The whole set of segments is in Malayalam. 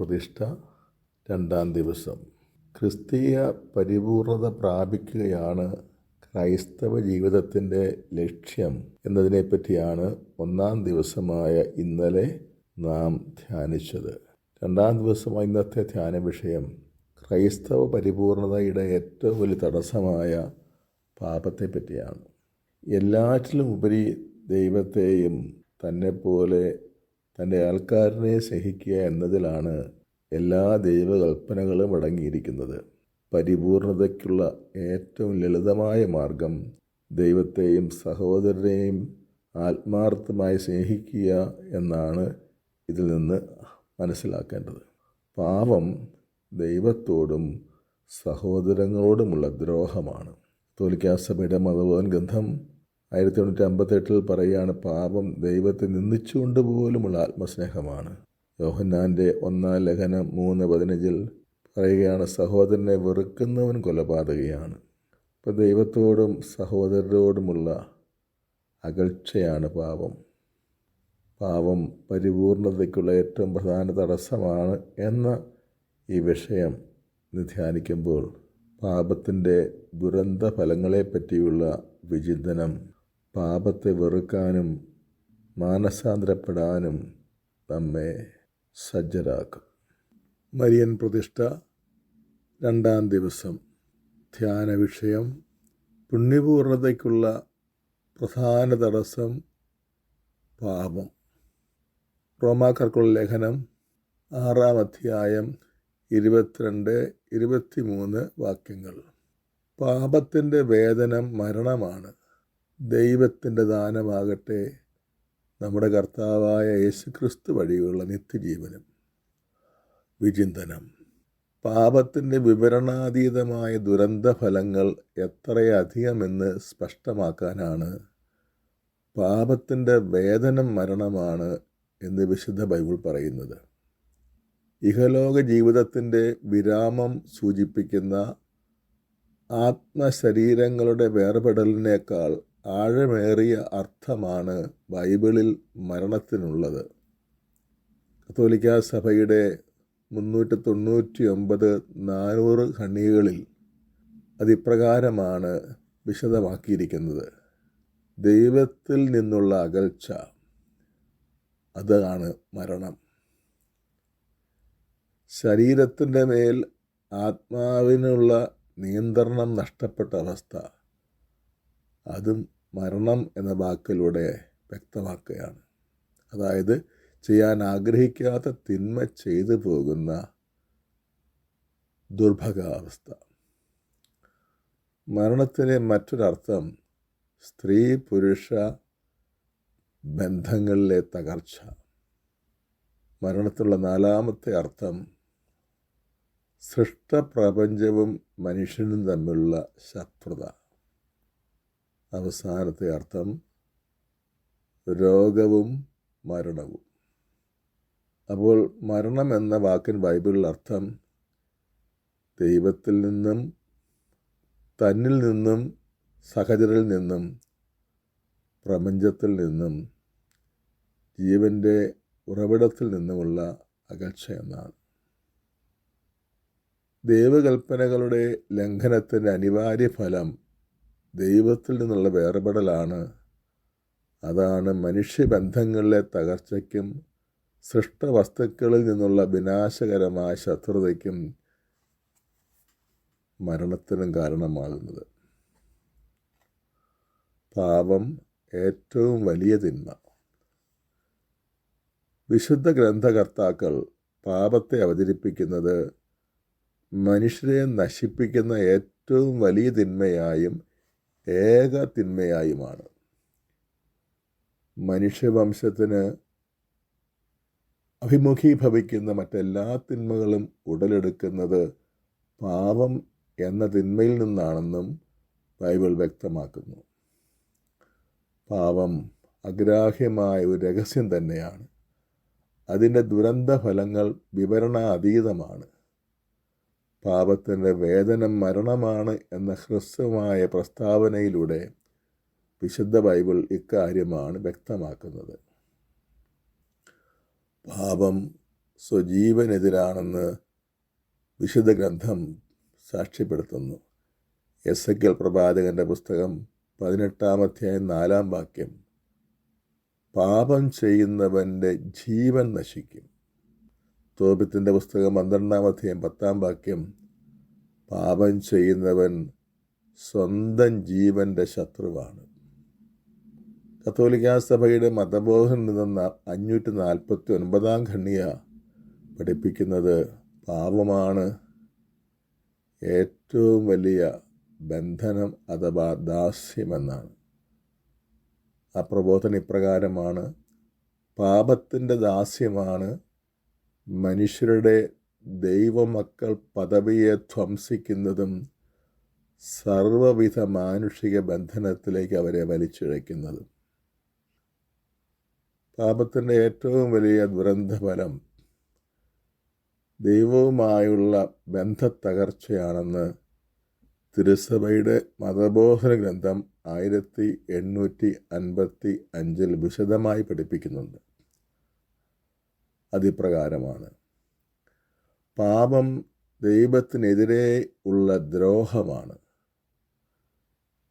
പ്രതിഷ്ഠ രണ്ടാം ദിവസം. ക്രിസ്തീയ പരിപൂർണത പ്രാപിക്കുകയാണ് ക്രൈസ്തവ ജീവിതത്തിൻ്റെ ലക്ഷ്യം എന്നതിനെപ്പറ്റിയാണ് ഒന്നാം ദിവസമായ ഇന്നലെ നാം ധ്യാനിച്ചത്. രണ്ടാം ദിവസമായ ഇന്നത്തെ ധ്യാന വിഷയം ക്രൈസ്തവ പരിപൂർണതയുടെ ഏറ്റവും വലിയ തടസ്സമായ പാപത്തെ പറ്റിയാണ്. എല്ലാറ്റിലും ഉപരി ദൈവത്തെയും തന്നെപ്പോലെ തൻ്റെ ആൾക്കാരനെ സ്നേഹിക്കുക എന്നതിലാണ് എല്ലാ ദൈവകൽപ്പനകളും അടങ്ങിയിരിക്കുന്നത്. പരിപൂർണതയ്ക്കുള്ള ഏറ്റവും ലളിതമായ മാർഗം ദൈവത്തെയും സഹോദരനെയും ആത്മാർത്ഥമായി സ്നേഹിക്കുക എന്നാണ് ഇതിൽ നിന്ന് മനസ്സിലാക്കേണ്ടത്. പാപം ദൈവത്തോടും സഹോദരങ്ങളോടുമുള്ള ദ്രോഹമാണ്. കത്തോലിക്കാ സഭയുടെ മതബോധന ഗ്രന്ഥം 1958 പറയുകയാണ്, പാപം ദൈവത്തെ നിന്ദിച്ചുകൊണ്ട് പോലുമുള്ള ആത്മസ്നേഹമാണ്. യോഹന്നാൻ്റെ 1 ലേഖനം 3:15 പറയുകയാണ്, സഹോദരനെ വെറുക്കുന്നവൻ കൊലപാതകയാണ്. ഇപ്പോൾ ദൈവത്തോടും സഹോദരരോടുമുള്ള അകൽച്ചയാണ് പാപം. പാപം പരിപൂർണതയ്ക്കുള്ള ഏറ്റവും പ്രധാന തടസ്സമാണ് എന്ന ഈ വിഷയം ധ്യാനിക്കുമ്പോൾ പാപത്തിൻ്റെ ദുരന്ത ഫലങ്ങളെപ്പറ്റിയുള്ള വിചിന്തനം പാപത്തെ വെറുക്കാനും മാനസാന്തരപ്പെടാനും നമ്മെ സജ്ജരാക്കും. മരിയൻ പ്രതിഷ്ഠ രണ്ടാം ദിവസം. ധ്യാന വിഷയം പുണ്യപൂർണതയ്ക്കുള്ള പ്രധാന തടസ്സം പാപം. റോമാക്കാർക്കുള്ള ലേഖനം 6 അധ്യായം 22-23 വാക്യങ്ങൾ. പാപത്തിൻ്റെ വേതനം മരണമാണ്, ദൈവത്തിൻ്റെ ദാനമാകട്ടെ നമ്മുടെ കർത്താവായ യേശുക്രിസ്തു വഴിയുള്ള നിത്യജീവനും. വിചിന്തനം. പാപത്തിൻ്റെ വിവരണാതീതമായ ദുരന്തഫലങ്ങൾ എത്രയധികമെന്ന് സ്പഷ്ടമാക്കാനാണ് പാപത്തിൻ്റെ വേതനം മരണമാണ് എന്ന് വിശുദ്ധ ബൈബിൾ പറയുന്നത്. ഇഹലോക ജീവിതത്തിൻ്റെ വിരാമം സൂചിപ്പിക്കുന്ന ആത്മശരീരങ്ങളുടെ വേർപെടലിനേക്കാൾ ആഴമേറിയ അർത്ഥമാണ് ബൈബിളിൽ മരണത്തിനുള്ളത്. കത്തോലിക്കാ സഭയുടെ 399-400 ഖണ്ഡികകളിൽ അതിപ്രകാരമാണ് വിശദമാക്കിയിരിക്കുന്നത്. ദൈവത്തിൽ നിന്നുള്ള അകൽച്ച, അതാണ് മരണം. ശരീരത്തിൻ്റെ മേൽ ആത്മാവിനുള്ള നിയന്ത്രണം നഷ്ടപ്പെട്ട അവസ്ഥ, അതും മരണം എന്ന വാക്കിലൂടെ വ്യക്തമാക്കുകയാണ്. അതായത് ചെയ്യാൻ ആഗ്രഹിക്കാത്ത തിന്മ ചെയ്തു പോകുന്ന ദുർഭഗാവസ്ഥ. മരണത്തിൻ്റെ മറ്റൊരർത്ഥം സ്ത്രീ പുരുഷ ബന്ധങ്ങളിലെ തകർച്ച. മരണത്തിലുള്ള 4ാമത്തെ അർത്ഥം സൃഷ്ടപ്രപഞ്ചവും മനുഷ്യനും തമ്മിലുള്ള ശത്രുത. അവസാനത്തെ അർത്ഥം രോഗവും മരണവും. അപ്പോൾ മരണം എന്ന വാക്കിന് ബൈബിളിൽ അർത്ഥം ദൈവത്തിൽ നിന്നും, തന്നിൽ നിന്നും, സഹചരിൽ നിന്നും, പ്രപഞ്ചത്തിൽ നിന്നും, ജീവൻ്റെ ഉറവിടത്തിൽ നിന്നുമുള്ള അകൽച്ച എന്നാണ്. ദൈവകൽപ്പനകളുടെ ലംഘനത്തിൻ്റെ അനിവാര്യ ഫലം ദൈവത്തിൽ നിന്നുള്ള വേർപെടലാണ്. അതാണ് മനുഷ്യബന്ധങ്ങളിലെ തകർച്ചയ്ക്കും സൃഷ്ടവസ്തുക്കളിൽ നിന്നുള്ള വിനാശകരമായ ശത്രുതയ്ക്കും മരണത്തിനും കാരണമാകുന്നത്. പാപം ഏറ്റവും വലിയ തിന്മ. വിശുദ്ധ ഗ്രന്ഥകർത്താക്കൾ പാപത്തെ അവതരിപ്പിക്കുന്നത് മനുഷ്യരെ നശിപ്പിക്കുന്ന ഏറ്റവും വലിയ തിന്മയായും ഏക തിന്മയായുമാണ്. മനുഷ്യവംശത്തിന് അഭിമുഖീഭവിക്കുന്ന മറ്റെല്ലാ തിന്മകളും ഉടലെടുക്കുന്നത് പാപം എന്ന തിന്മയിൽ നിന്നാണെന്നും ബൈബിൾ വ്യക്തമാക്കുന്നു. പാപം അഗ്രാഹ്യമായ ഒരു രഹസ്യം തന്നെയാണ്. അതിൻ്റെ ദുരന്ത ഫലങ്ങൾ വിവരണാതീതമാണ്. പാപത്തിൻ്റെ വേതനം മരണമാണ് എന്ന ഹ്രസ്വമായ പ്രസ്താവനയിലൂടെ വിശുദ്ധ ബൈബിൾ ഇക്കാര്യമാണ് വ്യക്തമാക്കുന്നത്. പാപം സ്വജീവനെതിരാണെന്ന് വിശുദ്ധ ഗ്രന്ഥം സാക്ഷ്യപ്പെടുത്തുന്നു. എസെക്കിയേൽ പ്രവാചകന്റെ പുസ്തകം 18-ാം അധ്യായം 4-ാം വാക്യം, പാപം ചെയ്യുന്നവൻ്റെ ജീവൻ നശിക്കും. തോബിത്തിൻ്റെ പുസ്തകം 12-ാം അധ്യായം 10-ാം വാക്യം, പാപം ചെയ്യുന്നവൻ സ്വന്തം ജീവൻ്റെ ശത്രുവാണ്. കത്തോലിക്കാ സഭയുടെ മതബോധനത്തിൽ നിന്ന് 549-ാം ഖണ്ഡിക പഠിപ്പിക്കുന്നത് പാപമാണ് ഏറ്റവും വലിയ ബന്ധനം അഥവാ ദാസ്യമെന്നാണ്. ആ പ്രബോധനം ഇപ്രകാരമാണ്: പാപത്തിൻ്റെ ദാസ്യമാണ് മനുഷ്യരുടെ ദൈവമക്കൾ പദവിയെ ധ്വംസിക്കുന്നതും സർവവിധ മാനുഷിക ബന്ധനത്തിലേക്ക് അവരെ വലിച്ചിഴയ്ക്കുന്നതും. പാപത്തിൻ്റെ ഏറ്റവും വലിയ ദുരന്തഫലം ദൈവവുമായുള്ള ബന്ധത്തകർച്ചയാണെന്ന് തിരുസഭയുടെ മതബോധന ഗ്രന്ഥം 1855 വിശദമായി പഠിപ്പിക്കുന്നുണ്ട്. അതിപ്രകാരമാണ്: പാപം ദൈവത്തിനെതിരെ ഉള്ള ദ്രോഹമാണ്.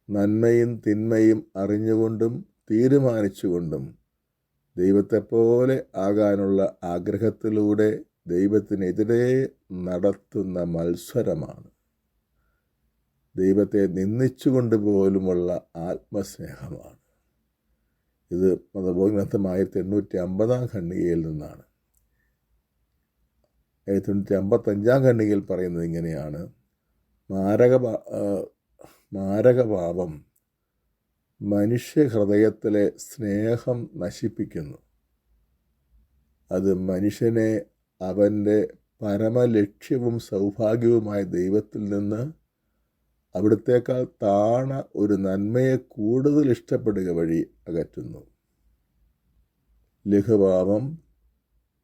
നന്മയും തിന്മയും അറിഞ്ഞുകൊണ്ടും തീരുമാനിച്ചുകൊണ്ടും ദൈവത്തെപ്പോലെ ആകാനുള്ള ആഗ്രഹത്തിലൂടെ ദൈവത്തിനെതിരെ നടത്തുന്ന മത്സരമാണ്. ദൈവത്തെ നിന്ദിച്ചുകൊണ്ട് പോലുമുള്ള ആത്മസ്നേഹമാണ്. ഇത് മതബോധന ഗ്രന്ഥം 1850-ാം ഖണ്ഡികയിൽ നിന്നാണ്. 1855-ാം ഖണ്ഡികയിൽ പറയുന്നത് ഇങ്ങനെയാണ്: മാരകപാപം മനുഷ്യഹൃദയത്തിലെ സ്നേഹം നശിപ്പിക്കുന്നു. അത് മനുഷ്യനെ അവൻ്റെ പരമലക്ഷ്യവും സൗഭാഗ്യവുമായ ദൈവത്തിൽ നിന്ന് അവിടത്തേക്കാൾ താണ ഒരു നന്മയെ കൂടുതൽ ഇഷ്ടപ്പെടുക വഴി അകറ്റുന്നു. ലഘുപാപം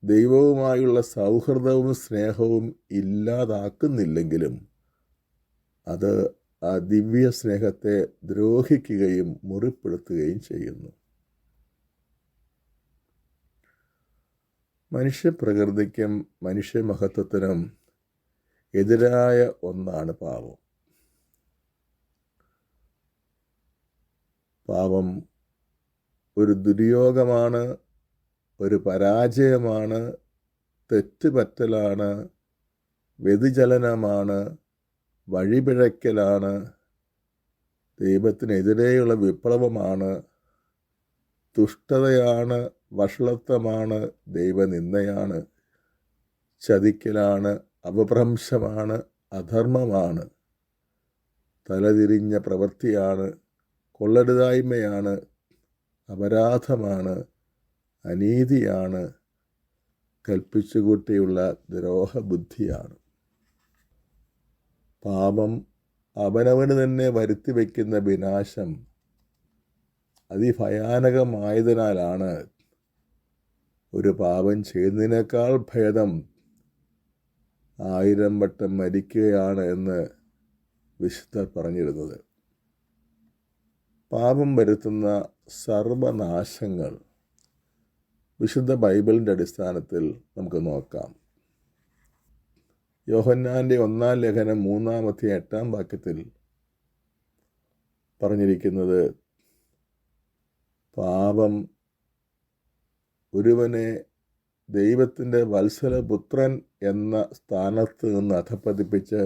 ദൈവവുമായുള്ള സൗഹൃദവും സ്നേഹവും ഇല്ലാതാക്കുന്നില്ലെങ്കിലും അത് ആ ദിവ്യ സ്നേഹത്തെ ദ്രോഹിക്കുകയും മുറിപ്പെടുത്തുകയും ചെയ്യുന്നു. മനുഷ്യപ്രകൃതിക്കും മനുഷ്യമഹത്വത്തിനും എതിരായ ഒന്നാണ് പാപം. പാപം ഒരു ദുര്യോഗമാണ്, ഒരു പരാജയമാണ്, തെറ്റുപറ്റലാണ്, വ്യതിചലനമാണ്, വഴിപിഴയ്ക്കലാണ്, ദൈവത്തിനെതിരെയുള്ള വിപ്ലവമാണ്, ദുഷ്ടതയാണ്, വഷളത്വമാണ്, ദൈവനിന്ദയാണ്, ചതിക്കലാണ്, അപഭ്രംശമാണ്, അധർമ്മമാണ്, തലതിരിഞ്ഞ പ്രവൃത്തിയാണ്, കൊള്ളരുതായ്മയാണ്, അപരാധമാണ്, അനീതിയാണ്, കൽപ്പിച്ചുകൂട്ടിയുള്ള ദ്രോഹബുദ്ധിയാണ്. പാപം അവനവന് തന്നെ വരുത്തി വയ്ക്കുന്ന വിനാശം അതിഭയാനകമായതിനാലാണ് ഒരു പാപം ചെയ്യുന്നതിനേക്കാൾ ഭേദം 1000 വട്ടം മരിക്കുകയാണ് എന്ന് വിശുദ്ധർ പറഞ്ഞിരുന്നത്. പാപം വരുത്തുന്ന സർവനാശങ്ങൾ വിശുദ്ധ ബൈബിളിൻ്റെ അടിസ്ഥാനത്തിൽ നമുക്ക് നോക്കാം. യോഹന്നാൻ്റെ 1-ാം ലേഖനം 3-ാം അധ്യായം 8-ാം വാക്യത്തിൽ പറഞ്ഞിരിക്കുന്നത്, പാപം ഒരുവനെ ദൈവത്തിൻ്റെ വത്സലപുത്രൻ എന്ന സ്ഥാനത്ത് നിന്ന് അധപ്പതിപ്പിച്ച്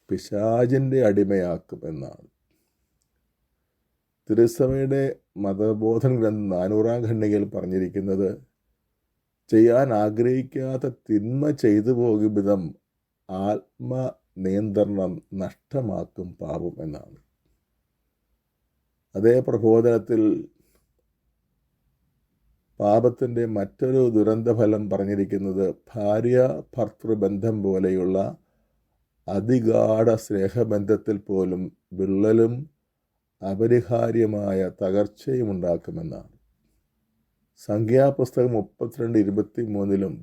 പിശാചിൻ്റെ അടിമയാക്കും എന്നാണ്. തിരുസഭയുടെ മതബോധന ഗ്രന്ഥം 400-ാം ഖണ്ഡികയിൽ പറഞ്ഞിരിക്കുന്നത്, ചെയ്യാൻ ആഗ്രഹിക്കാത്ത തിന്മ ചെയ്തു പോകും വിധം ആത്മനിയന്ത്രണം നഷ്ടമാക്കും പാപം എന്നാണ്. അതേ പ്രബോധനത്തിൽ പാപത്തിൻ്റെ മറ്റൊരു ദുരന്തഫലം പറഞ്ഞിരിക്കുന്നത്, ഭാര്യ ഭർത്തൃബന്ധം പോലെയുള്ള അതിഗാഢ സ്നേഹബന്ധത്തിൽ പോലും വിള്ളലും അപരിഹാര്യമായ തകർച്ചയും ഉണ്ടാക്കുമെന്നാണ്. സംഖ്യാപുസ്തകം 32:23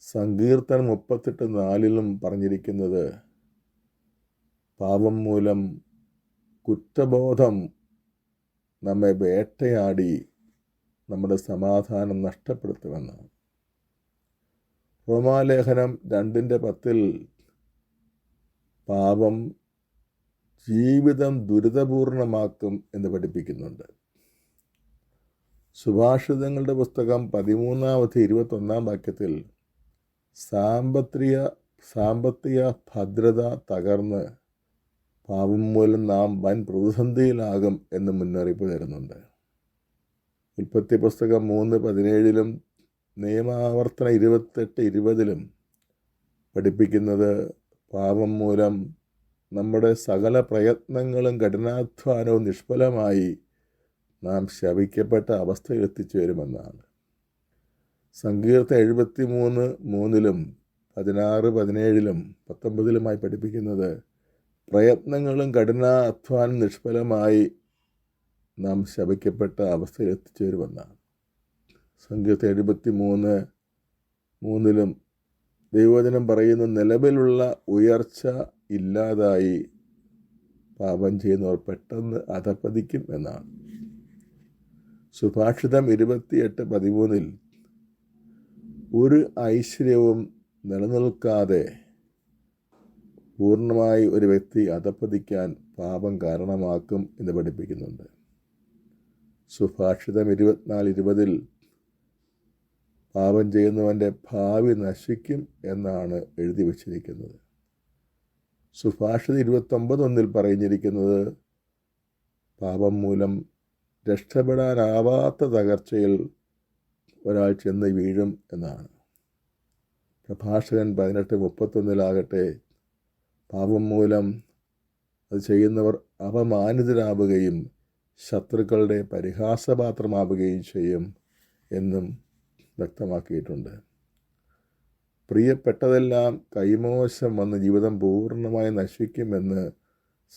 സങ്കീർത്തനം 38:4 പറഞ്ഞിരിക്കുന്നത്, പാപം മൂലം കുറ്റബോധം നമ്മെ വേട്ടയാടി നമ്മുടെ സമാധാനം നഷ്ടപ്പെടുത്തുമെന്നാണ്. റോമാലേഖനം 2:10 പാപം ജീവിതം ദുരിതപൂർണമാക്കും എന്ന് പഠിപ്പിക്കുന്നുണ്ട്. സുഭാഷിതങ്ങളുടെ പുസ്തകം 13:21 സാമ്പത്തിക ഭദ്രത തകർന്ന് പാപം മൂലം നാം വൻ പ്രതിസന്ധിയിലാകും എന്ന് മുന്നറിയിപ്പ് തരുന്നുണ്ട്. ഉൽപ്പത്തി പുസ്തകം 3:17 നിയമാവർത്തനം 28:20 പഠിപ്പിക്കുന്നത് പാപം മൂലം നമ്മുടെ സകല പ്രയത്നങ്ങളും കഠിനാധ്വാനവും നിഷ്ഫലമായി നാം ശപിക്കപ്പെട്ട അവസ്ഥയിൽ എത്തിച്ചേരുമെന്നാണ്. സങ്കീർത്തനം 73:3 16-17 19 പഠിപ്പിക്കുന്നത് പ്രയത്നങ്ങളും കഠിനാധ്വാനം നിഷ്ഫലമായി നാം ശപിക്കപ്പെട്ട അവസ്ഥയിൽ എത്തിച്ചേരുമെന്നാണ്. സങ്കീർത്തനം 73:3 ദൈവവചനം പറയുന്ന നിലവിലുള്ള ഉയർച്ച ഇല്ലാതായി പാപം ചെയ്യുന്നവർ പെട്ടെന്ന് അധപ്പതിക്കും എന്നാണ്. സുഭാഷിതം 28:13 ഒരു ഐശ്വര്യവും നിലനിൽക്കാതെ പൂർണ്ണമായി ഒരു വ്യക്തി അധപ്പതിക്കാൻ പാപം കാരണമാക്കും എന്ന് പഠിപ്പിക്കുന്നുണ്ട്. സുഭാഷിതം 24:20 പാപം ചെയ്യുന്നവൻ്റെ ഭാവി നശിക്കും എന്നാണ് എഴുതി വച്ചിരിക്കുന്നത്. സുഭാഷിതം 29:1 പറഞ്ഞിരിക്കുന്നത് പാപം മൂലം രക്ഷപ്പെടാനാവാത്ത തകർച്ചയിൽ ഒരാൾ ചെന്ന് വീഴും എന്നാണ്. പ്രഭാഷകൻ 18:31 പാപം മൂലം അത് ചെയ്യുന്നവർ അപമാനിതരാവുകയും ശത്രുക്കളുടെ പരിഹാസപാത്രമാവുകയും ചെയ്യും എന്നും വ്യക്തമാക്കിയിട്ടുണ്ട്. പ്രിയപ്പെട്ടതെല്ലാം കൈമോശം വന്ന് ജീവിതം പൂർണ്ണമായി നശിക്കുമെന്ന്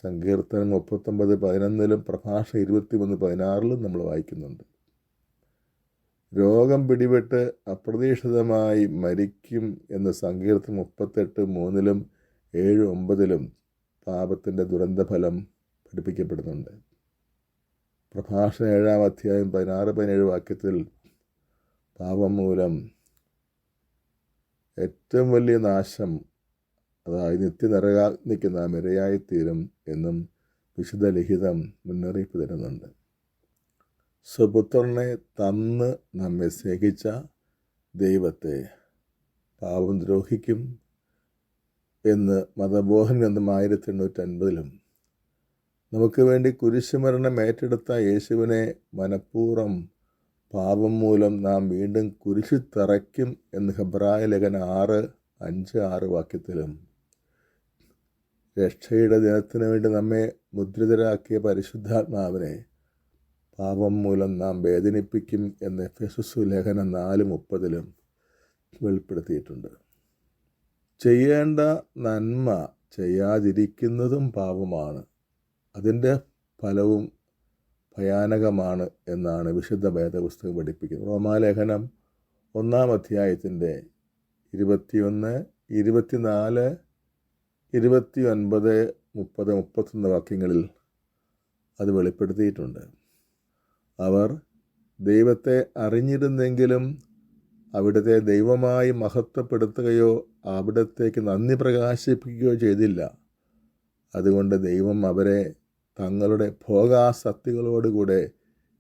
സങ്കീർത്തനം 39:11 പ്രഭാഷണം 23:16 നമ്മൾ വായിക്കുന്നുണ്ട്. രോഗം പിടിപെട്ട് അപ്രതീക്ഷിതമായി മരിക്കും എന്ന് സങ്കീർത്തനം 38:3 7-9 പാപത്തിൻ്റെ ദുരന്തഫലം പഠിപ്പിക്കപ്പെടുന്നുണ്ട്. പ്രഭാഷണം 7:16-17 പാപം മൂലം ഏറ്റവും വലിയ നാശം, അതായത് നിത്യനരകാഗ്നിക്ക് നാം ഇരയായിത്തീരും എന്നും വിശുദ്ധ ലിഖിതം മുന്നറിയിപ്പ് തരുന്നുണ്ട്. സ്വപുത്രനെ തന്ന് നമ്മെ സ്നേഹിച്ച ദൈവത്തെ പാപം ദ്രോഹിക്കും എന്ന് മതബോധനം എന്നും 1850 നമുക്ക് വേണ്ടി കുരിശുമരണം ഏറ്റെടുത്ത യേശുവിനെ മനഃപൂർവ്വം പാപം മൂലം നാം വീണ്ടും കുരിശിൽ തറയ്ക്കും എന്ന് ഹെബ്രായ ലേഖനം 6:5-6 രക്ഷയുടെ ദിനത്തിന് വേണ്ടി നമ്മെ മുദ്രിതരാക്കിയ പരിശുദ്ധാത്മാവിനെ പാപം മൂലം നാം വേദനിപ്പിക്കും എന്ന് എഫെസസ് ലേഖനം 4:30 വെളിപ്പെടുത്തിയിട്ടുണ്ട്. ചെയ്യേണ്ട നന്മ ചെയ്യാതിരിക്കുന്നതും പാപമാണ്, അതിൻ്റെ ഫലവും ഭയാനകമാണ് എന്നാണ് വിശുദ്ധ വേദപുസ്തകം പഠിപ്പിക്കുന്നത്. റോമാലേഖനം 1-ാം 21, 24, 29, 30, 31 വാക്യങ്ങളിൽ അത് വെളിപ്പെടുത്തിയിട്ടുണ്ട്. അവർ ദൈവത്തെ അറിഞ്ഞിരുന്നെങ്കിലും അവിടുത്തെ ദൈവമായി മഹത്വപ്പെടുത്തുകയോ അവിടത്തേക്ക് നന്ദി പ്രകാശിപ്പിക്കുകയോ ചെയ്തില്ല. അതുകൊണ്ട് ദൈവം അവരെ തങ്ങളുടെ ഭോഗാസക്തികളോടുകൂടെ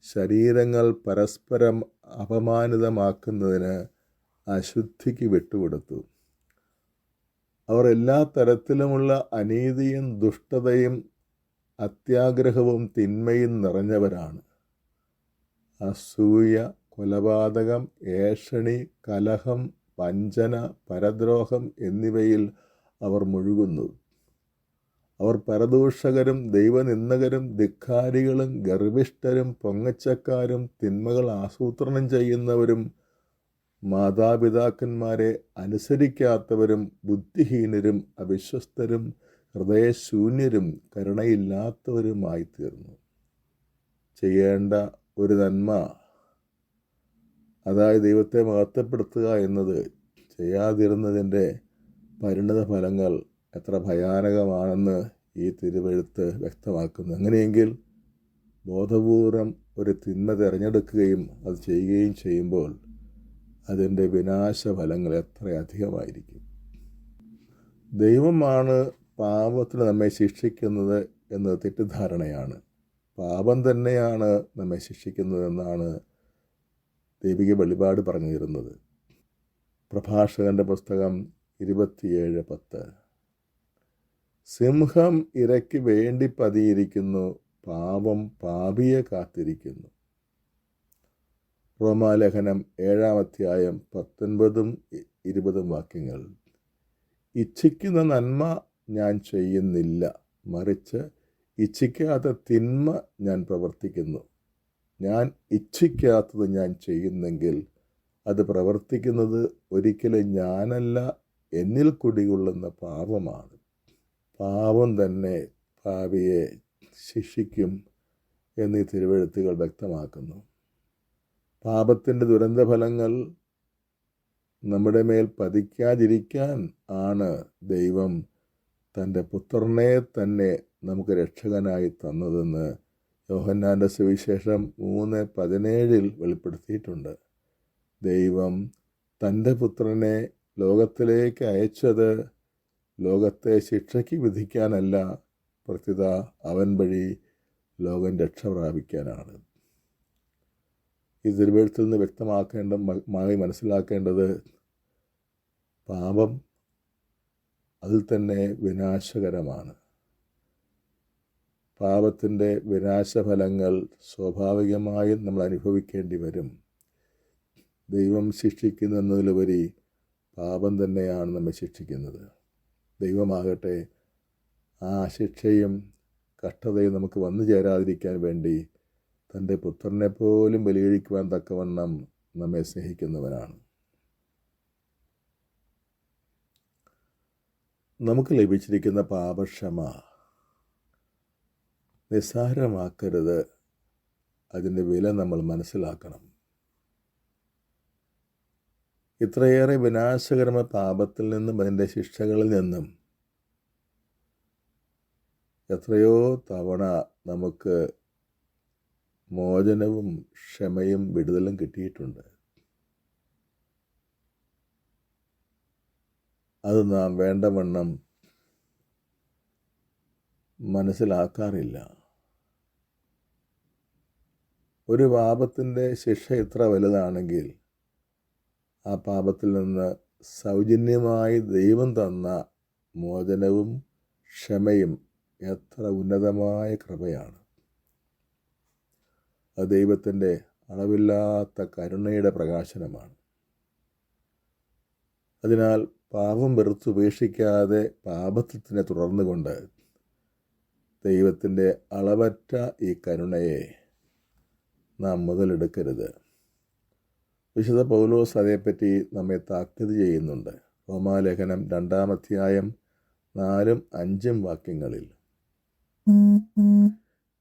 ശരീരങ്ങൾ പരസ്പരം അപമാനിതമാക്കുന്നതിന് അശുദ്ധിക്ക് വിട്ടുകൊടുത്തു. അവർ എല്ലാ തരത്തിലുമുള്ള അനീതിയും ദുഷ്ടതയും അത്യാഗ്രഹവും തിന്മയും നിറഞ്ഞവരാണ്. അസൂയ, കൊലപാതകം, ഏഷണി, കലഹം, വഞ്ചന, പരദ്രോഹം എന്നിവയിൽ അവർ മുഴുകുന്നു. അവർ പരദൂഷകരും ദൈവനിന്ദകരും ധിക്കാരികളും ഗർവിഷ്ഠരും പൊങ്ങച്ചക്കാരും തിന്മകൾ ആസൂത്രണം ചെയ്യുന്നവരും മാതാപിതാക്കന്മാരെ അനുസരിക്കാത്തവരും ബുദ്ധിഹീനരും അവിശ്വസ്തരും ഹൃദയശൂന്യരും കരുണയില്ലാത്തവരുമായി തീർന്നു. ചെയ്യേണ്ട ഒരു നന്മ, അതായത് ദൈവത്തെ മഹത്വപ്പെടുത്തുക എന്നത് ചെയ്യാതിരുന്നതിൻ്റെ പരിണത ഫലങ്ങൾ എത്ര ഭയാനകമാണെന്ന് ഈ തിരുവെഴുത്ത് വ്യക്തമാക്കുന്നു. അങ്ങനെയെങ്കിൽ ബോധപൂർവം ഒരു തിന്മ തിരഞ്ഞെടുക്കുകയും അത് ചെയ്യുകയും ചെയ്യുമ്പോൾ അതിൻ്റെ വിനാശഫലങ്ങൾ എത്രയധികമായിരിക്കും. ദൈവമാണ് പാപത്തിന് നമ്മെ ശിക്ഷിക്കുന്നത് എന്നത് തെറ്റിദ്ധാരണയാണ്. പാപം തന്നെയാണ് നമ്മെ ശിക്ഷിക്കുന്നതെന്നാണ് ദൈവിക വെളിപാട് പറഞ്ഞു തരുന്നത്. പ്രഭാഷകന്റെ പുസ്തകം 27:10. സിംഹം ഇരയ്ക്ക് വേണ്ടി പതിയിരിക്കുന്നു, പാപം പാപിയെ കാത്തിരിക്കുന്നു. റോമാലേഖനം 7-ാം 19-20 വാക്യങ്ങൾ. ഇച്ഛിക്കുന്ന നന്മ ഞാൻ ചെയ്യുന്നില്ല, മറിച്ച് ഇച്ഛിക്കാത്ത തിന്മ ഞാൻ പ്രവർത്തിക്കുന്നു. ഞാൻ ഇച്ഛിക്കാത്തത് ഞാൻ ചെയ്യുന്നെങ്കിൽ അത് പ്രവർത്തിക്കുന്നത് ഒരിക്കലും ഞാനല്ല, എന്നിൽ കുടികൊള്ളുന്ന പാപമാണ്. പാപം തന്നെ പാപിയെ ശിക്ഷിക്കും എന്നീ തിരുവെഴുത്തുകൾ വ്യക്തമാക്കുന്നു. പാപത്തിൻ്റെ ദുരന്തഫലങ്ങൾ നമ്മുടെ മേൽ പതിക്കാതിരിക്കാൻ ആണ് ദൈവം തൻ്റെ പുത്രനെ തന്നെ നമുക്ക് രക്ഷകനായി തന്നതെന്ന് യോഹന്നാൻ്റെ സുവിശേഷം 3:17 വെളിപ്പെടുത്തിയിട്ടുണ്ട്. ദൈവം തൻ്റെ പുത്രനെ ലോകത്തിലേക്ക് അയച്ചത് ലോകത്തെ ശിക്ഷയ്ക്ക് വിധിക്കാനല്ല, പ്രത്യുത അവൻ വഴി ലോകം രക്ഷ പ്രാപിക്കാനാണ്. ഈ തിരുവെഴുത്തിൽ നിന്ന് വ്യക്തമായി മനസ്സിലാക്കേണ്ടത് പാപം അതിൽ തന്നെ വിനാശകരമാണ്. പാപത്തിൻ്റെ വിനാശഫലങ്ങൾ സ്വാഭാവികമായും നമ്മൾ അനുഭവിക്കേണ്ടി വരും. ദൈവം ശിക്ഷിക്കുന്നതിലുപരി പാപം തന്നെയാണ് നമ്മെ ശിക്ഷിക്കുന്നത്. ദൈവമാകട്ടെ ആ ശിക്ഷയും കഷ്ടതയും നമുക്ക് വന്നു ചേരാതിരിക്കാൻ വേണ്ടി തൻ്റെ പുത്രനെ പോലും ബലികഴിക്കുവാൻ തക്കവണ്ണം നമ്മെ സ്നേഹിക്കുന്നവനാണ്. നമുക്ക് ലഭിച്ചിരിക്കുന്ന പാപക്ഷമ നിസ്സാരമാക്കരുത്. അതിൻ്റെ വില നമ്മൾ മനസ്സിലാക്കണം. ഇത്രയേറെ വിനാശകരമായ പാപത്തിൽ നിന്നും അതിൻ്റെ ശിക്ഷകളിൽ നിന്നും എത്രയോ തവണ നമുക്ക് മോചനവും ക്ഷമയും വിടുതലും കിട്ടിയിട്ടുണ്ട്. അത് നാം വേണ്ടവണ്ണം മനസ്സിലാക്കാറില്ല. ഒരു പാപത്തിൻ്റെ ശിക്ഷ ഇത്ര വലുതാണെങ്കിൽ ആ പാപത്തിൽ നിന്ന് സൗജന്യമായി ദൈവം തന്ന മോചനവും ക്ഷമയും എത്ര ഉന്നതമായ കൃപയാണ്. അത് ദൈവത്തിൻ്റെ അളവില്ലാത്ത കരുണയുടെ പ്രകാശനമാണ്. അതിനാൽ പാപം വെറുത്തുപേക്ഷിക്കാതെ പാപത്തിൽ തന്നെ തുടർന്നുകൊണ്ട് ദൈവത്തിൻ്റെ അളവറ്റ ഈ കരുണയെ നാം മുതലെടുക്കരുത്. വിശുദ്ധ പൗലോസ് അതേപ്പറ്റി നമ്മെ താക്കീത് ചെയ്യുന്നുണ്ട്. റോമാലേഖനം 2-ാം 4-5 വാക്യങ്ങളിൽ.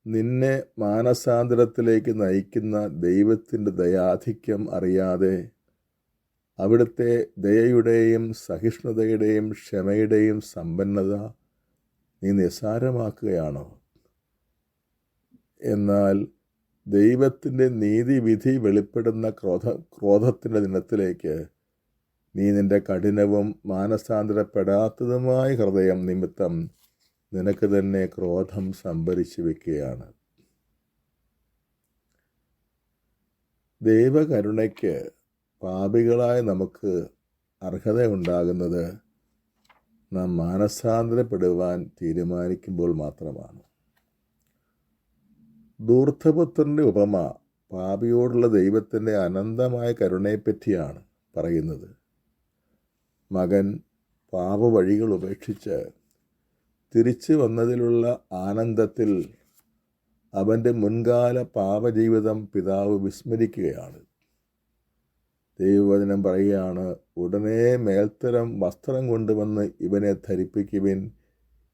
നിന്നെ മാനസാന്തരത്തിലേക്ക് നയിക്കുന്ന ദൈവത്തിൻ്റെ ദയാധിക്യം അറിയാതെ അവിടുത്തെ ദയയുടെയും സഹിഷ്ണുതയുടെയും ക്ഷമയുടെയും സമ്പന്നത നീ നിസ്സാരമാക്കുകയാണോ? എന്നാൽ ദൈവത്തിൻ്റെ നീതിവിധി വെളിപ്പെടുന്ന ക്രോധത്തിൻ്റെ ദിനത്തിലേക്ക് നീ നിൻ്റെ കഠിനവും മാനസാന്തരപ്പെടാത്തതുമായ ഹൃദയം നിമിത്തം നിനക്ക് തന്നെ ക്രോധം സംഭരിച്ചു വെക്കുകയാണ്. ദൈവകരുണയ്ക്ക് പാപികളായ നമുക്ക് അർഹതയുണ്ടാകുന്നത് നാം മാനസാന്തരപ്പെടുവാൻ തീരുമാനിക്കുമ്പോൾ മാത്രമാണ്. ധൂർത്തപുത്രൻ്റെ ഉപമ പാപിയോടുള്ള ദൈവത്തിൻ്റെ അനന്തമായ കരുണയെപ്പറ്റിയാണ് പറയുന്നത്. മകൻ പാപവഴികൾ ഉപേക്ഷിച്ച് തിരിച്ചു വന്നതിലുള്ള ആനന്ദത്തിൽ അവൻ്റെ മുൻകാല പാപജീവിതം പിതാവ് വിസ്മരിക്കുകയാണ്. ദൈവവചനം പറയുകയാണ്, ഉടനെ മേൽത്തരം വസ്ത്രം കൊണ്ടുവന്ന് ഇവനെ ധരിപ്പിക്കുവിൻ,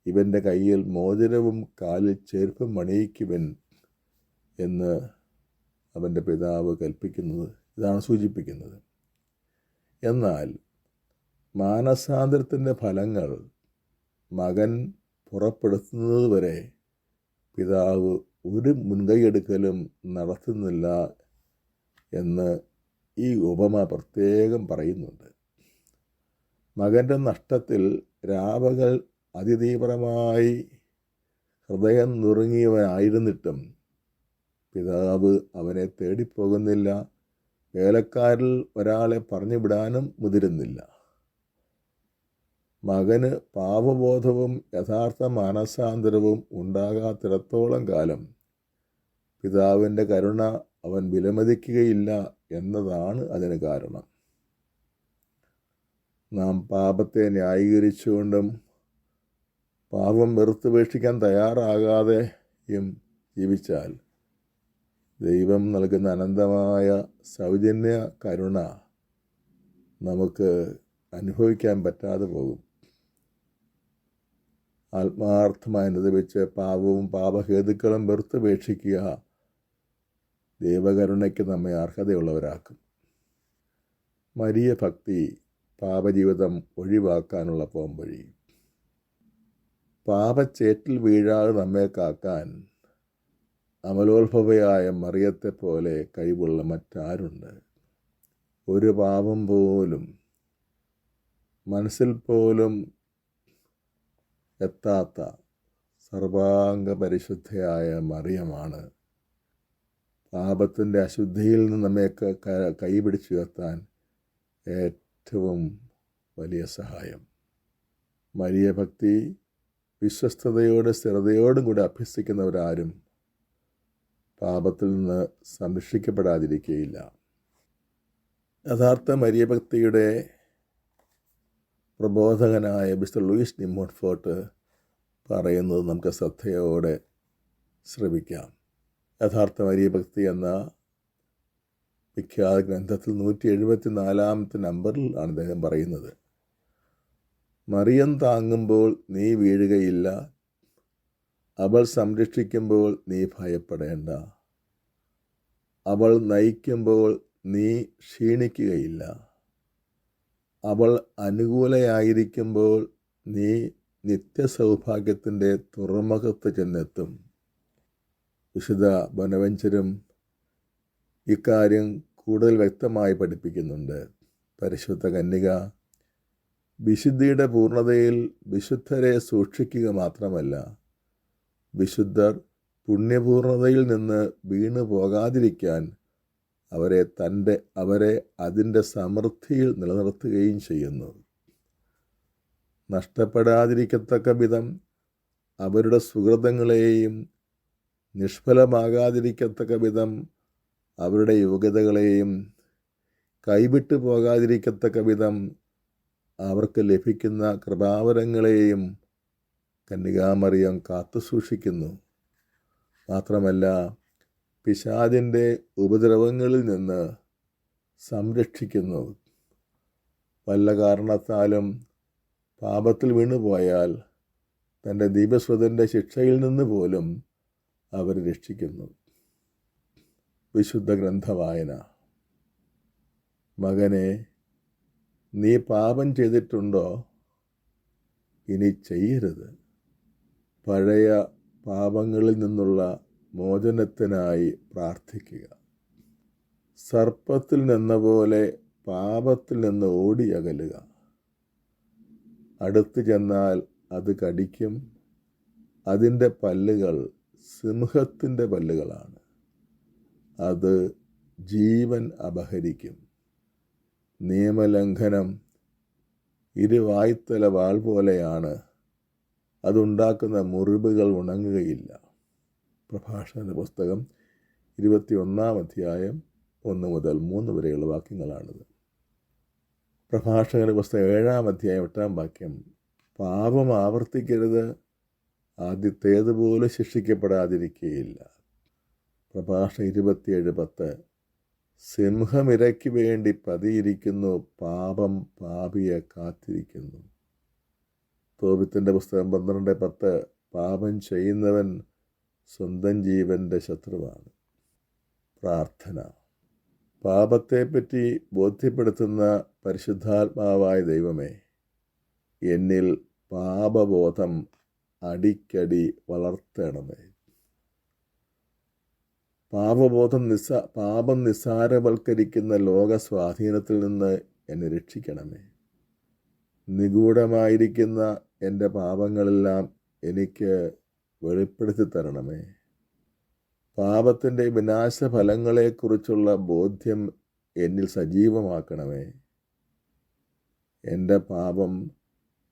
ഇവൻ്റെ കയ്യിൽ മോതിരവും കാലിൽ ചെരുപ്പും അണിയിക്കുവിൻ എന്ന് അവൻ്റെ പിതാവ് കൽപ്പിക്കുന്നത് ഇതാണ് സൂചിപ്പിക്കുന്നത്. എന്നാൽ മാനസാന്തരത്തിൻ്റെ ഫലങ്ങൾ മകൻ പുറപ്പെടുത്തുന്നത് വരെ പിതാവ് ഒരു മുൻകൈയെടുക്കലും നടത്തുന്നില്ല എന്ന് ഈ ഉപമ പ്രത്യേകം പറയുന്നുണ്ട്. മകൻ്റെ നഷ്ടത്തിൽ രാപകൽ അതിതീവ്രമായി ഹൃദയം നുറുങ്ങിയവനായിരുന്നിട്ടും പിതാവ് അവനെ തേടിപ്പോകുന്നില്ല, വേലക്കാരിൽ ഒരാളെ പറഞ്ഞു വിടാനും മുതിരുന്നില്ല. മകന് പാപബോധവും യഥാർത്ഥ മാനസാന്തരവും ഉണ്ടാകാത്തിടത്തോളം കാലം പിതാവിൻ്റെ കരുണ അവൻ വിലമതിക്കുകയില്ല എന്നതാണ് അതിന് കാരണം. നാം പാപത്തെ ന്യായീകരിച്ചുകൊണ്ടും പാപം വെറുത്തുപേക്ഷിക്കാൻ തയ്യാറാകാതെയും ജീവിച്ചാൽ ദൈവം നൽകുന്ന അനന്തമായ സൗജന്യ കരുണ നമുക്ക് അനുഭവിക്കാൻ പറ്റാതെ പോകും. ആത്മാർത്ഥമായി അനുദപിച്ച് പാപവും പാപഹേതുക്കളും വെറുത്തുപേക്ഷിക്കുക ദൈവകരുണയ്ക്ക് നമ്മെ അർഹതയുള്ളവരാക്കും. മരിയ ഭക്തി പാപജീവിതം ഒഴിവാക്കാനുള്ള പോംവഴി. പാപച്ചേറ്റിൽ വീഴാതെ നമ്മെ കാക്കാൻ അമലോത്ഭവയായ മറിയത്തെപ്പോലെ കഴിവുള്ള മറ്റാരുണ്ട്? ഒരു പാപം പോലും മനസ്സിൽ പോലും എത്താത്ത സർവാംഗ പരിശുദ്ധയായ മറിയമാണ് പാപത്തിൻ്റെ അശുദ്ധിയിൽ നിന്ന് നമ്മയൊക്കെ കൈപിടിച്ചുയർത്താൻ ഏറ്റവും വലിയ സഹായം. മരിയ ഭക്തി വിശ്വസ്തയോടും സ്ഥിരതയോടും കൂടി അഭ്യസിക്കുന്നവരാരും പാപത്തിൽ നിന്ന് സംരക്ഷിക്കപ്പെടാതിരിക്കുകയില്ല. യഥാർത്ഥ മരിയ ഭക്തിയുടെ പ്രബോധകനായ മിസ്റ്റർ ലൂയിസ് ഡി മോൺഫോർട്ട് പറയുന്നത് നമുക്ക് ശ്രദ്ധയോടെ ശ്രവിക്കാം. യഥാർത്ഥ മരിയ ഭക്തി എന്ന വിഖ്യാത ഗ്രന്ഥത്തിൽ 174 നമ്പറിൽ ആണ് അദ്ദേഹം പറയുന്നത്: മറിയം താങ്ങുമ്പോൾ നീ വീഴുകയില്ല, അവൾ സംരക്ഷിക്കുമ്പോൾ നീ ഭയപ്പെടേണ്ട, അവൾ നയിക്കുമ്പോൾ നീ ക്ഷീണിക്കുകയില്ല, അവൾ അനുകൂലയായിരിക്കുമ്പോൾ നീ നിത്യസൗഭാഗ്യത്തിൻ്റെ തുറമുഖത്ത് ചെന്നെത്തും. വിശുദ്ധ ബൊനവെഞ്ചരും ഇക്കാര്യം കൂടുതൽ വ്യക്തമായി പഠിപ്പിക്കുന്നുണ്ട്. പരിശുദ്ധ കന്യക വിശുദ്ധിയുടെ പൂർണ്ണതയിൽ വിശുദ്ധരെ സൂക്ഷിക്കുക മാത്രമല്ല, വിശുദ്ധർ പുണ്യപൂർണതയിൽ നിന്ന് വീണു പോകാതിരിക്കാൻ അവരെ അതിൻ്റെ സമൃദ്ധിയിൽ നിലനിർത്തുകയും ചെയ്യുന്നു. നഷ്ടപ്പെടാതിരിക്കത്തക്ക വിധം അവരുടെ സുഹൃതങ്ങളെയും നിഷ്ഫലമാകാതിരിക്കത്തക്ക വിധം അവരുടെ യോഗ്യതകളെയും കൈവിട്ടു പോകാതിരിക്കത്തക്ക വിധം അവർക്ക് ലഭിക്കുന്ന കൃപാവരങ്ങളെയും കന്യകാമറിയം കാത്തുസൂക്ഷിക്കുന്നു. മാത്രമല്ല, പിശാചിൻ്റെ ഉപദ്രവങ്ങളിൽ നിന്ന് സംരക്ഷിക്കുന്നു. വല്ല കാരണത്താലും പാപത്തിൽ വീണുപോയാൽ തൻ്റെ ദീപസ്വതൻ്റെ ശിക്ഷയിൽ നിന്ന് പോലും അവർ രക്ഷിക്കുന്നു. വിശുദ്ധ ഗ്രന്ഥവായന. മകനെ, നീ പാപം ചെയ്തിട്ടുണ്ടോ? ഇനി ചെയ്യരുത്. പഴയ പാപങ്ങളിൽ നിന്നുള്ള മോചനത്തിനായി പ്രാർത്ഥിക്കുക. സർപ്പത്തിൽ നിന്ന പോലെ പാപത്തിൽ നിന്ന് ഓടിയകലുക. അടുത്ത് ചെന്നാൽ അത് കടിക്കും. അതിൻ്റെ പല്ലുകൾ സിംഹത്തിൻ്റെ പല്ലുകളാണ്. അത് ജീവൻ അപഹരിക്കും. നിയമലംഘനം ഇരുവായ്ത്തല വാൾ പോലെയാണ്. അതുണ്ടാക്കുന്ന മുറിവുകൾ ഉണങ്ങുകയില്ല. പ്രഭാഷണ പുസ്തകം 21 അധ്യായം 1 മുതൽ 3 വരെയുള്ള വാക്യങ്ങളാണിത്. പ്രഭാഷകന്റെ പുസ്തകം 7 അധ്യായം 8 വാക്യം: പാപം ആവർത്തിക്കരുത്, ആദ്യത്തേതുപോലെ ശിക്ഷിക്കപ്പെടാതിരിക്കുകയില്ല. പ്രഭാഷണം 27:10: സിംഹമിരയ്ക്ക് വേണ്ടി പതിയിരിക്കുന്നു, പാപം പാപിയെ കാത്തിരിക്കുന്നു. തോബിത്തിൻ്റെ പുസ്തകം 12:10: പാപം ചെയ്യുന്നവൻ സ്വന്തം ജീവൻ്റെ ശത്രുവാണ്. പ്രാർത്ഥന. പാപത്തെപ്പറ്റി ബോധ്യപ്പെടുത്തുന്ന പരിശുദ്ധാത്മാവായ ദൈവമേ, എന്നിൽ പാപബോധം അടിക്കടി വളർത്തണമേ. പാപം നിസ്സാരവൽക്കരിക്കുന്ന ലോക സ്വാധീനത്തിൽ നിന്ന് എന്നെ രക്ഷിക്കണമേ. നിഗൂഢമായിരിക്കുന്ന എൻ്റെ പാപങ്ങളെല്ലാം എനിക്ക് വെളിപ്പെടുത്തി തരണമേ. പാപത്തിൻ്റെ വിനാശഫലങ്ങളെക്കുറിച്ചുള്ള ബോധ്യം എന്നിൽ സജീവമാക്കണമേ. എൻ്റെ പാപം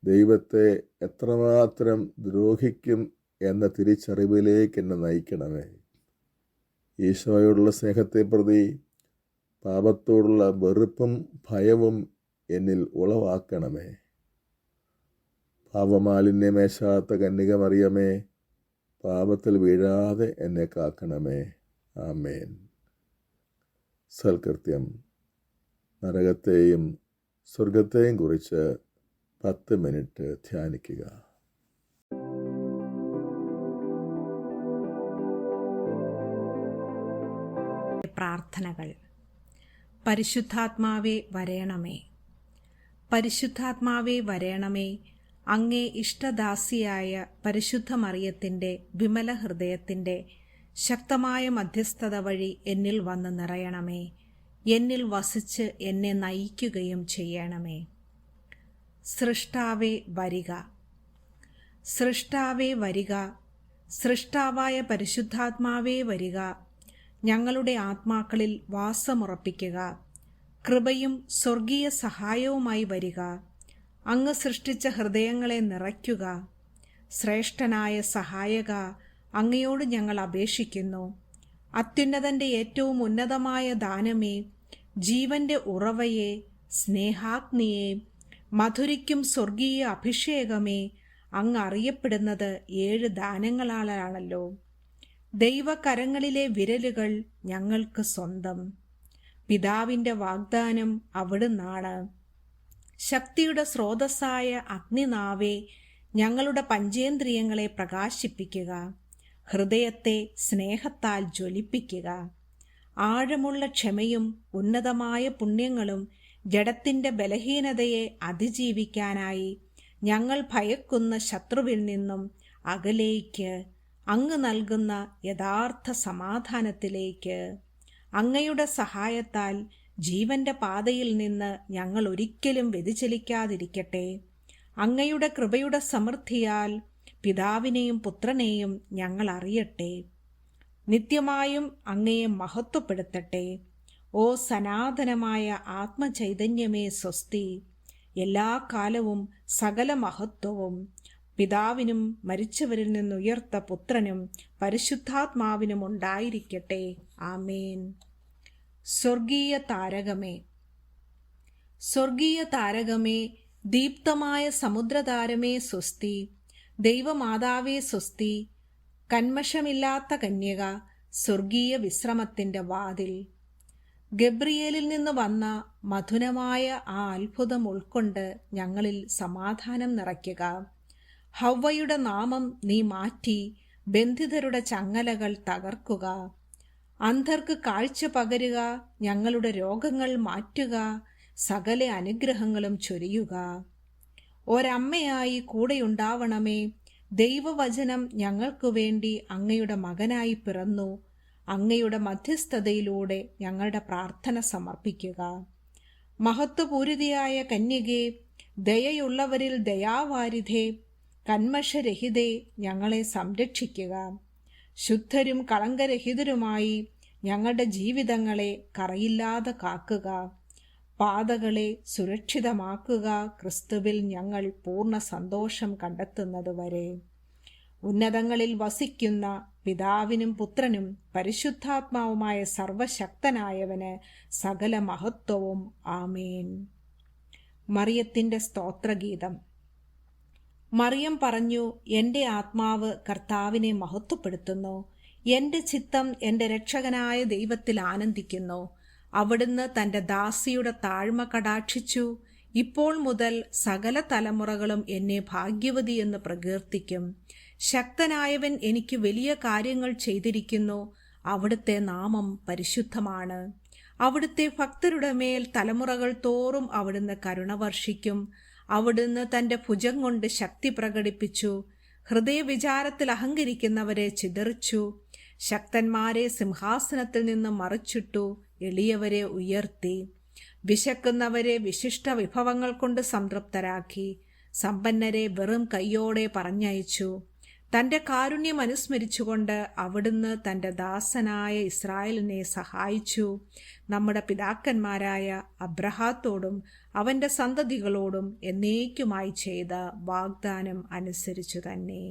ദൈവത്തെ എത്രമാത്രം ദ്രോഹിക്കും എന്ന തിരിച്ചറിവിലേക്ക് എന്നെ നയിക്കണമേ. ഈശോയോടുള്ള സ്നേഹത്തെ പ്രതി പാപത്തോടുള്ള വെറുപ്പും ഭയവും എന്നിൽ ഉളവാക്കണമേ. പാപമാലിന്യമേശാത്ത കന്യകമറിയമേ, പാപത്തിൽ വീഴാതെ എന്നെ കാക്കണമേ. ആമേൻ. സൽകൃത്യം. നരകത്തെയും സ്വർഗത്തെയും കുറിച്ച് 10 മിനിറ്റ് ധ്യാനിക്കുക. പ്രാർത്ഥനകൾ. പരിശുദ്ധാത്മാവേ വരേണമേ, പരിശുദ്ധാത്മാവേ വരേണമേ. അങ്ങേ ഇഷ്ടദാസിയായ പരിശുദ്ധ മറിയത്തിൻ്റെ വിമല ഹൃദയത്തിൻ്റെ ശക്തമായ മധ്യസ്ഥത വഴി എന്നിൽ വന്ന് നിറയണമേ. എന്നിൽ വസിച്ച് എന്നെ നയിക്കുകയും ചെയ്യണമേ. സൃഷ്ടാവേ വരിക, സൃഷ്ടാവേ വരിക, സൃഷ്ടാവായ പരിശുദ്ധാത്മാവേ വരിക. ഞങ്ങളുടെ ആത്മാക്കളിൽ വാസമുറപ്പിക്കുക. കൃപയും സ്വർഗീയ സഹായവുമായി വരിക. അങ്ങ് സൃഷ്ടിച്ച ഹൃദയങ്ങളെ നിറയ്ക്കുക. ശ്രേഷ്ഠനായ സഹായക, അങ്ങയോട് ഞങ്ങൾ അപേക്ഷിക്കുന്നു. അത്യുന്നതൻ്റെ ഏറ്റവും ഉന്നതമായ ദാനമേ, ജീവന്റെ ഉറവയെ, സ്നേഹാഗ്നിയെ, മധുരിക്കും സ്വർഗീയ അഭിഷേകമേ, അങ്ങ് അറിയപ്പെടുന്നത് 7 ദാനങ്ങളാലാണല്ലോ. ദൈവകരങ്ങളിലെ വിരലുകൾ ഞങ്ങൾക്ക് സ്വന്തം. പിതാവിൻ്റെ വാഗ്ദാനം അവിടുന്നാണ്. ശക്തിയുടെ സ്രോതസ്സായ അഗ്നിനാവേ, ഞങ്ങളുടെ പഞ്ചേന്ദ്രിയങ്ങളെ പ്രകാശിപ്പിക്കുക. ഹൃദയത്തെ സ്നേഹത്താൽ ജ്വലിപ്പിക്കുക. ആഴമുള്ള ക്ഷമയും ഉന്നതമായ പുണ്യങ്ങളും ജഡത്തിൻ്റെ ബലഹീനതയെ അതിജീവിക്കാനായി ഞങ്ങൾ ഭയക്കുന്ന ശത്രുവിൽ നിന്നും അകലേക്ക്, അങ്ങ് നൽകുന്ന യഥാർത്ഥ സമാധാനത്തിലേക്ക്. അങ്ങയുടെ സഹായത്താൽ ജീവന്റെ പാതയിൽ നിന്ന് ഞങ്ങൾ ഒരിക്കലും വ്യതിചലിക്കാതിരിക്കട്ടെ. അങ്ങയുടെ കൃപയുടെ സമൃദ്ധിയാൽ പിതാവിനെയും പുത്രനെയും ഞങ്ങൾ അറിയട്ടെ. നിത്യമായും അങ്ങയെ മഹത്വപ്പെടുത്തട്ടെ. ഓ സനാതനമായ ആത്മചൈതന്യമേ സ്വസ്തി. എല്ലാ കാലവും സകല മഹത്വവും പിതാവിനും മരിച്ചവരിൽ നിന്നുയർത്ത പുത്രനും പരിശുദ്ധാത്മാവിനും ഉണ്ടായിരിക്കട്ടെ. ആമേൻ. സ്വർഗീയ താരകമേ, സ്വർഗീയ താരകമേ, ദീപ്തമായ സമുദ്രതാരമേ സ്വസ്തി. ദൈവമാതാവേ സ്വസ്തി. കന്മഷമില്ലാത്ത കന്യക, സ്വർഗീയ വിശ്രമത്തിൻ്റെ വാതിൽ. ഗബ്രിയേലിൽ നിന്ന് വന്ന മധുരമായ ആ അത്ഭുതം ഉൾക്കൊണ്ട് ഞങ്ങളിൽ സമാധാനം നിറയ്ക്കുക. ഹവ്വയുടെ നാമം നീ മാറ്റി ബന്ധിതരുടെ ചങ്ങലകൾ തകർക്കുക. അന്ധർക്ക് കാഴ്ച പകരുക, ഞങ്ങളുടെ രോഗങ്ങൾ മാറ്റുക, സകല അനുഗ്രഹങ്ങളും ചൊരിയുക. ഒരമ്മയായി കൂടെയുണ്ടാവണമേ. ദൈവവചനം ഞങ്ങൾക്കു വേണ്ടി അങ്ങയുടെ മകനായി പിറന്നു. അങ്ങയുടെ മധ്യസ്ഥതയിലൂടെ ഞങ്ങളുടെ പ്രാർത്ഥന സമർപ്പിക്കുക. മഹത്വപൂരിതയായ കന്യകേ, ദയയുള്ളവരിൽ ദയാവാരിധേ, കന്മഷരഹിതേ, ഞങ്ങളെ സംരക്ഷിക്കുക. ശുദ്ധരും കളങ്കരഹിതരുമായി ഞങ്ങളുടെ ജീവിതങ്ങളെ കറയില്ലാതെ കാക്കുക. പാതകളെ സുരക്ഷിതമാക്കുക. ക്രിസ്തുവിൽ ഞങ്ങൾ പൂർണ്ണ സന്തോഷം കണ്ടെത്തുന്നതുവരെ. ഉന്നതങ്ങളിൽ വസിക്കുന്ന പിതാവിനും പുത്രനും പരിശുദ്ധാത്മാവുമായ സർവശക്തനായവന് സകല മഹത്വവും. ആമേൻ. മറിയത്തിൻ്റെ സ്തോത്രഗീതം. മറിയം പറഞ്ഞു, എൻ്റെ ആത്മാവ് കർത്താവിനെ മഹത്വപ്പെടുത്തുന്നു. എൻ്റെ ചിത്തം എൻ്റെ രക്ഷകനായ ദൈവത്തിൽ ആനന്ദിക്കുന്നു. അവിടുന്ന് തൻ്റെ ദാസിയുടെ താഴ്മ കടാക്ഷിച്ചു. ഇപ്പോൾ മുതൽ സകല തലമുറകളും എന്നെ ഭാഗ്യവതി എന്ന് പ്രകീർത്തിക്കും. ശക്തനായവൻ എനിക്ക് വലിയ കാര്യങ്ങൾ ചെയ്തിരിക്കുന്നു. അവിടുത്തെ നാമം പരിശുദ്ധമാണ്. അവിടുത്തെ ഭക്തരുടെ മേൽ തലമുറകൾ തോറും അവിടുന്ന് കരുണ വർഷിക്കും. അവിടുന്ന് തൻ്റെ ഭുജം കൊണ്ട് ശക്തി പ്രകടിപ്പിച്ചു. ഹൃദയവിചാരത്തിൽ അഹങ്കരിക്കുന്നവരെ ചിതറിച്ചു. ശക്തന്മാരെ സിംഹാസനത്തിൽ നിന്ന് മറിച്ചിട്ടു, എളിയവരെ ഉയർത്തി. വിശക്കുന്നവരെ വിശിഷ്ട വിഭവങ്ങൾ കൊണ്ട് സംതൃപ്തരാക്കി, സമ്പന്നരെ വെറും കൈയോടെ പറഞ്ഞയച്ചു. തൻ്റെ കാരുണ്യം അനുസ്മരിച്ചുകൊണ്ട് അവിടുന്ന് തൻ്റെ ദാസനായ ഇസ്രായേലിനെ സഹായിച്ചു. നമ്മുടെ പിതാക്കന്മാരായ അബ്രഹാത്തോടും അവൻ്റെ സന്തതികളോടും എന്നേക്കുമായി ചെയ്ത വാഗ്ദാനം അനുസരിച്ചു തന്നെ.